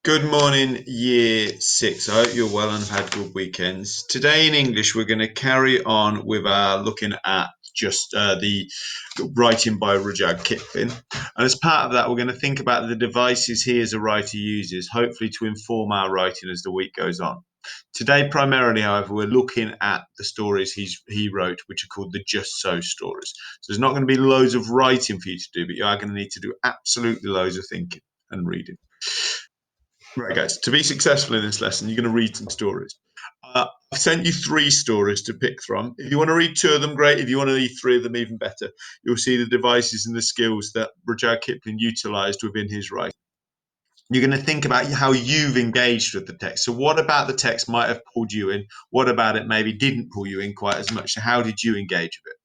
Good morning, year six. I hope you're well and have had good weekends. Today in English, we're going to carry on with our looking at just the writing by Rudyard Kipling. And as part of that, we're going to think about the devices he as a writer uses, hopefully to inform our writing as the week goes on. Today, primarily, however, we're looking at the stories he wrote, which are called the Just So stories. So there's not going to be loads of writing for you to do, but you are going to need to do absolutely loads of thinking and reading. Right, guys, to be successful in this lesson, you're going to read some stories. I've sent you three stories to pick from. If you want to read two of them, great. If you want to read three of them, even better. You'll see the devices and the skills that Rudyard Kipling utilized within his writing. You're going to think about how you've engaged with the text. So, what about the text might have pulled you in? What about it maybe didn't pull you in quite as much? So, how did you engage with it?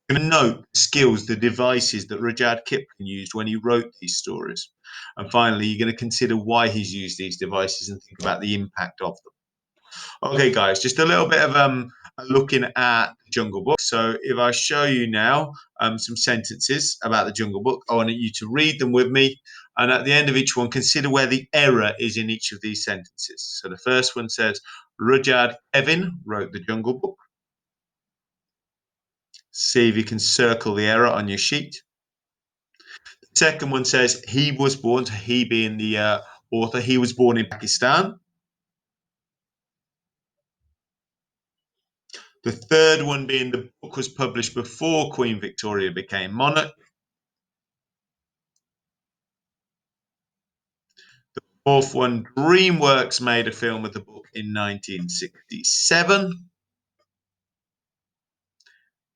You're going to note the skills, the devices that Rudyard Kipling used when he wrote these stories. And finally, you're going to consider why he's used these devices and think about the impact of them. Okay, guys, just a little bit of looking at the Jungle Book. So if I show you now some sentences about the Jungle Book, I want you to read them with me. And at the end of each one, consider where the error is in each of these sentences. So the first one says, Rudyard Kevin wrote the Jungle Book. See if you can circle the error on your sheet. The second one says, he was born, so he being the author, he was born in Pakistan. The third one being the book was published before Queen Victoria became monarch. The fourth one, DreamWorks made a film of the book in 1967.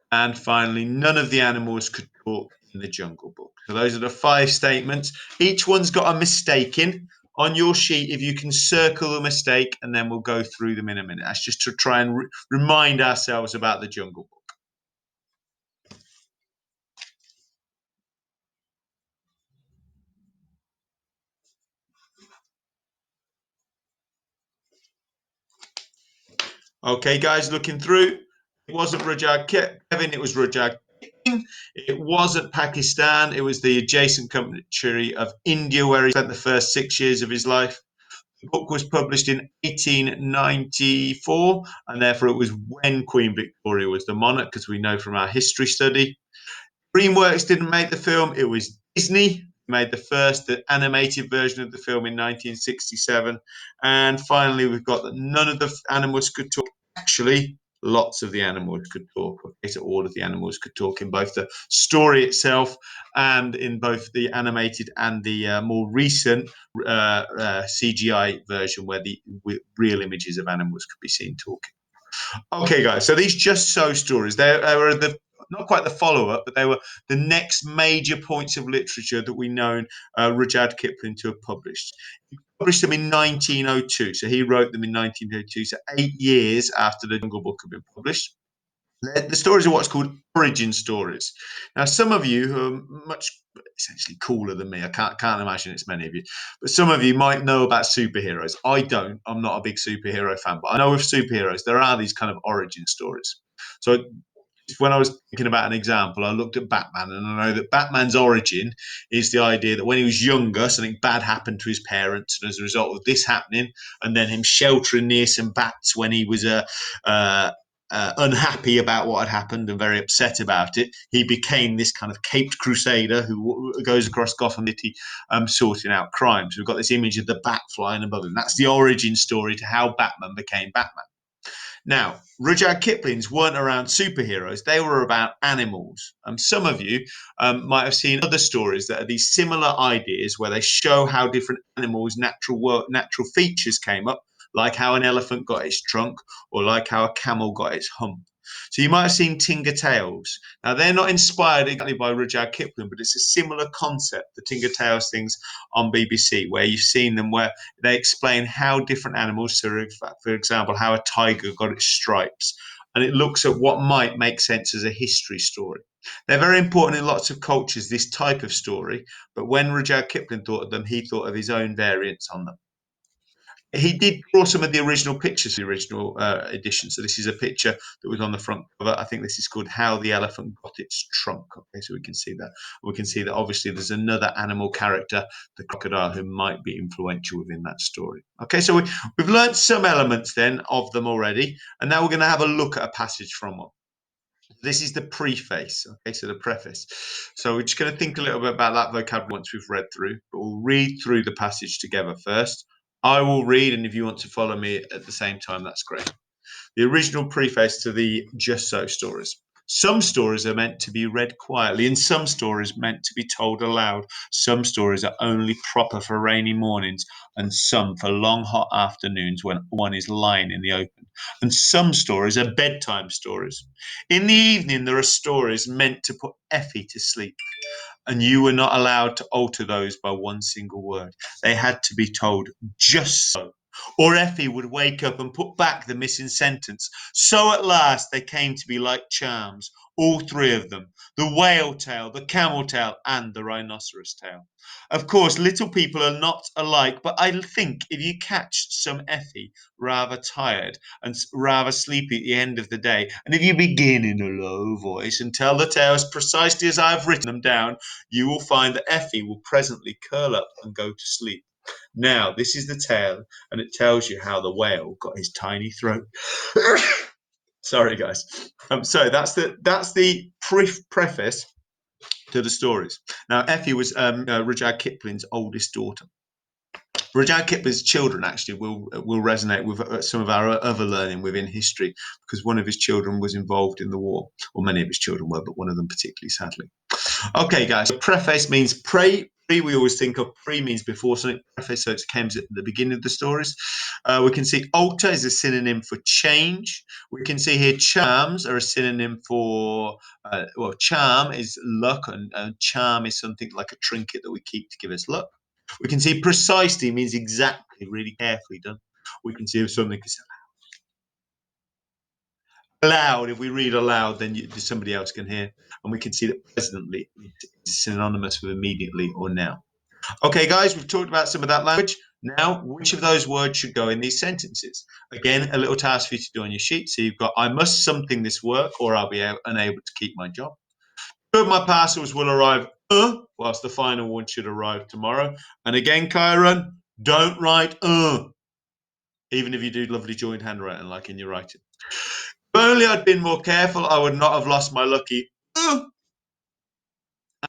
And finally, none of the animals could talk in the Jungle Book. So those are the five statements. Each one's got a mistake in. On your sheet, if you can circle the mistake, and then we'll go through them in a minute. That's just to try and remind ourselves about the Jungle Book. Okay, guys, looking through. It wasn't Rudyard Kevin, it was Rudyard Kipling. It wasn't Pakistan, it was the adjacent country of India, where he spent the first 6 years of his life. The book was published in 1894, and therefore it was when Queen Victoria was the monarch, because we know from our history study. DreamWorks didn't make the film, it was Disney made the first the animated version of the film in 1967. And finally, we've got that none of the animals could talk. Actually, lots of the animals could talk. Okay, so all of the animals could talk in both the story itself and in both the animated and the more recent CGI version where the real images of animals could be seen talking. Okay, guys. So these Just So stories, they were the not quite the follow-up, but they were the next major points of literature that we know Rudyard Kipling to have published. He published them in 1902, so he wrote them in 1902, so 8 years after the Jungle Book had been published. The stories are what's called origin stories. Now, some of you who are much essentially cooler than me, I can't imagine it's many of you, but some of you might know about superheroes. I don't. I'm not a big superhero fan, but I know with superheroes, there are these kind of origin stories. So when I was thinking about an example, I looked at Batman, and I know that Batman's origin is the idea that when he was younger, something bad happened to his parents, and as a result of this happening, and then him sheltering near some bats when he was unhappy about what had happened and very upset about it, he became this kind of caped crusader who goes across Gotham City sorting out crimes. We've got this image of the bat flying above him. That's the origin story to how Batman became Batman. Now, Rudyard Kipling's weren't around superheroes, they were about animals. Some of you might have seen other stories that are these similar ideas where they show how different animals' natural features came up, like how an elephant got its trunk or like how a camel got its hump. So you might have seen Tinker Tales. Now they're not inspired exactly by Rudyard Kipling, but it's a similar concept, the Tinker Tales things on BBC, where you've seen them where they explain how different animals, so for example, how a tiger got its stripes, and it looks at what might make sense as a history story. They're very important in lots of cultures, this type of story, but when Rudyard Kipling thought of them, he thought of his own variants on them. He did draw some of the original pictures, the original edition. So this is a picture that was on the front cover. I think this is called "How the Elephant Got Its Trunk." Okay, so we can see that. We can see that obviously there's another animal character, the crocodile, who might be influential within that story. Okay, so we've learned some elements then of them already, and now we're going to have a look at a passage from one. This is the preface, okay, so the preface. So we're just going to think a little bit about that vocabulary once we've read through, but we'll read through the passage together first. I will read, and if you want to follow me at the same time, that's great. The original preface to the Just So stories. Some stories are meant to be read quietly, and some stories meant to be told aloud. Some stories are only proper for rainy mornings, and some for long hot afternoons when one is lying in the open. And some stories are bedtime stories. In the evening, there are stories meant to put Effie to sleep, and you were not allowed to alter those by one single word. They had to be told just so. Or Effie would wake up and put back the missing sentence. So at last they came to be like charms, all three of them, the whale tail, the camel tail, and the rhinoceros tail. Of course, little people are not alike, but I think if you catch some Effie rather tired and rather sleepy at the end of the day, and if you begin in a low voice and tell the tales precisely as I have written them down, you will find that Effie will presently curl up and go to sleep. Now, this is the tale, and it tells you how the whale got his tiny throat. Sorry, guys. So that's the preface to the stories. Now, Effie was Rudyard Kipling's oldest daughter. Rudyard Kipling's children actually will resonate with some of our other learning within history, because one of his children was involved in the war, or many of his children were, but one of them particularly sadly. Okay, guys. So preface means pre. We always think of pre means before something. Preface, so it comes at the beginning of the stories. We can see alter is a synonym for change. We can see here charms are a synonym for, well, charm is luck, and charm is something like a trinket that we keep to give us luck. We can see precisely means exactly, really carefully done. We can see if something is loud. If we read aloud, then somebody else can hear. And we can see that presently is synonymous with immediately or now. Okay, guys, we've talked about some of that language. Now, which of those words should go in these sentences? Again, a little task for you to do on your sheet. So you've got, I must something this work, or I'll be unable to keep my job. Two of my parcels will arrive, whilst the final one should arrive tomorrow. And again, Kyron, don't write, even if you do lovely joined handwriting like in your writing. If only I'd been more careful, I would not have lost my lucky.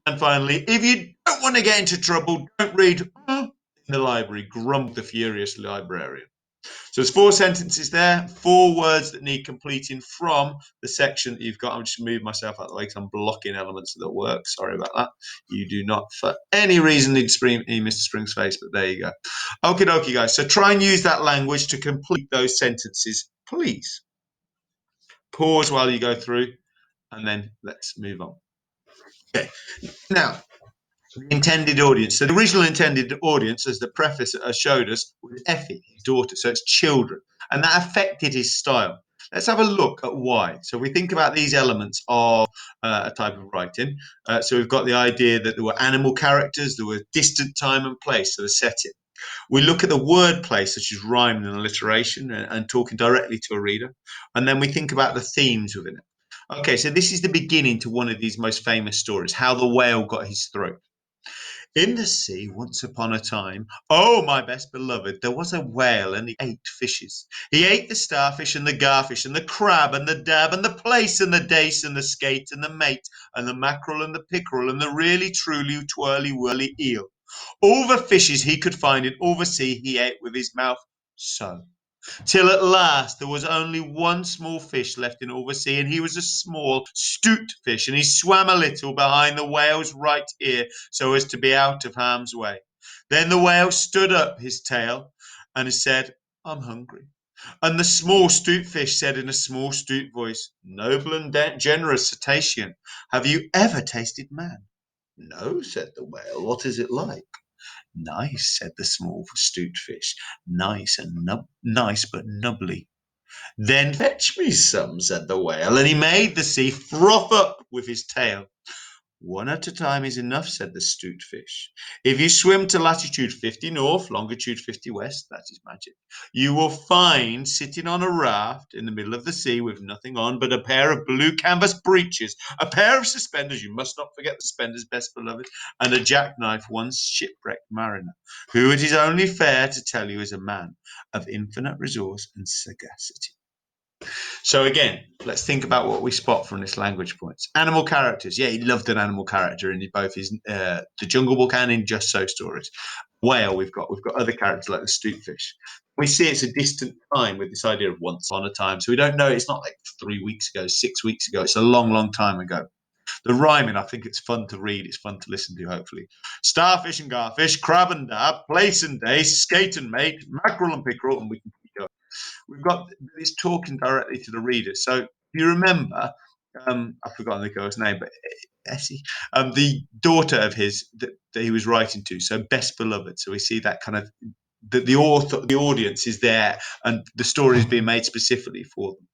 And finally, if you don't want to get into trouble, don't read in the library, grumbled the furious librarian. So there's 4 sentences there, 4 words that need completing from the section that you've got. I'm just moving myself out of the way because I'm blocking elements of the work. Sorry about that. You do not, for any reason, need to scream Mr. Spring's face, but there you go. Okie dokie, guys. So try and use that language to complete those sentences, please. Pause while you go through, and then let's move on. Okay. Now, the intended audience. So the original intended audience, as the preface showed us, was Effie, his daughter. So it's children. And that affected his style. Let's have a look at why. So we think about these elements of a type of writing. So we've got the idea that there were animal characters, there were distant time and place, so the setting. We look at the wordplay, such as rhyme and alliteration, and talking directly to a reader. And then we think about the themes within it. Okay, so this is the beginning to one of these most famous stories, how the whale got his throat. In the sea, once upon a time, oh, my best beloved, there was a whale and he ate fishes. He ate the starfish and the garfish and the crab and the dab and the plaice and the dace and the skate and the mate and the mackerel and the pickerel and the really truly twirly whirly eel. All the fishes he could find in all the sea he ate with his mouth so. Till at last there was only one small fish left in all the sea, and he was a small, 'stute fish, and he swam a little behind the whale's right ear so as to be out of harm's way. Then the whale stood up his tail and said, I'm hungry. And the small 'stute fish said in a small 'stute voice, Noble and generous cetacean, have you ever tasted man? No, said the whale. What is it like? Nice, said the small 'stute fish. Nice and nice but nubbly. Then fetch me some, said the whale, and he made the sea froth up with his tail. "One at a time is enough," said the 'Stute Fish. "If you swim to latitude 50 north, longitude 50 west, that is magic, you will find sitting on a raft in the middle of the sea with nothing on but a pair of blue canvas breeches, a pair of suspenders, you must not forget the suspenders, best beloved, and a jackknife, one shipwrecked mariner, who it is only fair to tell you is a man of infinite resource and sagacity." So again, let's think about what we spot from this language points. Animal characters. Yeah, he loved an animal character in both his The Jungle Book and in Just So stories. Whale, we've got other characters like the 'Stute Fish. We see it's a distant time with this idea of once on a time. So we don't know it's not like 3 weeks ago, 6 weeks ago. It's a long, long time ago. The rhyming, I think it's fun to read. It's fun to listen to, hopefully. Starfish and garfish, crab and dab, place and day, skate and mate, mackerel and pickerel, and we can keep going. We've got this talking directly to the reader. So if you remember, I've forgotten the girl's name, but Essie, the daughter of his that he was writing to, so best beloved. So we see that kind of the author, the audience is there, and the story is being made specifically for them.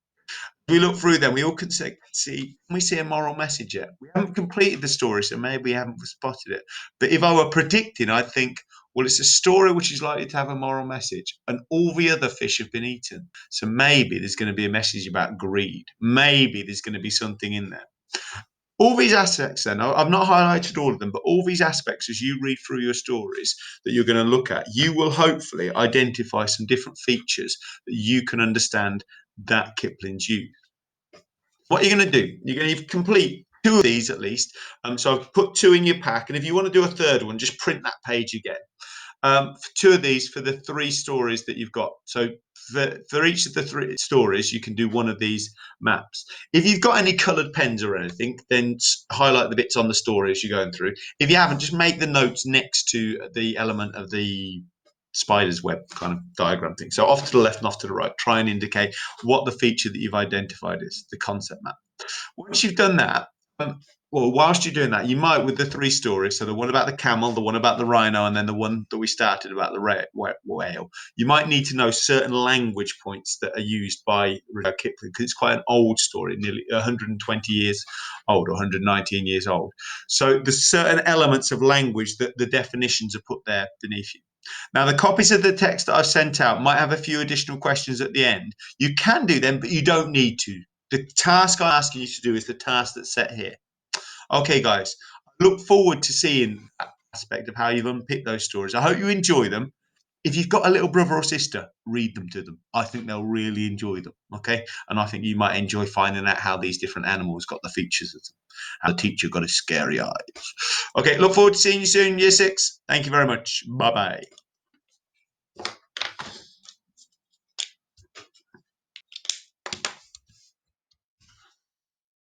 We look through them, we all can see we see a moral message yet. We haven't completed the story, so maybe we haven't spotted it. But if I were predicting, I'd think, well, it's a story which is likely to have a moral message, and all the other fish have been eaten. So maybe there's going to be a message about greed. Maybe there's going to be something in there. All these aspects, then, I've not highlighted all of them, but all these aspects, as you read through your stories that you're going to look at, you will hopefully identify some different features that you can understand that Kipling's used. What are you going to do? You're going to complete two of these at least. So I've put two in your pack, and if you want to do a third one, just print that page again. For two of these for the three stories that you've got. So for each of the three stories, you can do one of these maps. If you've got any coloured pens or anything, then highlight the bits on the story as you're going through. If you haven't, just make the notes next to the element of the spider's web kind of diagram thing. So off to the left and off to the right. Try and indicate what the feature that you've identified is, the concept map. Once you've done that, well, whilst you're doing that, you might, with the three stories, so the one about the camel, the one about the rhino, and then the one that we started about the whale, you might need to know certain language points that are used by Rudyard Kipling, because it's quite an old story, nearly 120 years old or 119 years old. So there's certain elements of language that the definitions are put there beneath you. Now, the copies of the text that I've sent out might have a few additional questions at the end. You can do them, but you don't need to. The task I'm asking you to do is the task that's set here. Okay, guys, I look forward to seeing that aspect of how you've unpicked those stories. I hope you enjoy them. If you've got a little brother or sister, read them to them. I think they'll really enjoy them. Okay, and I think you might enjoy finding out how these different animals got the features of them, how the teacher got his scary eyes. Okay, look forward to seeing you soon, Year 6. Thank you very much. Bye bye.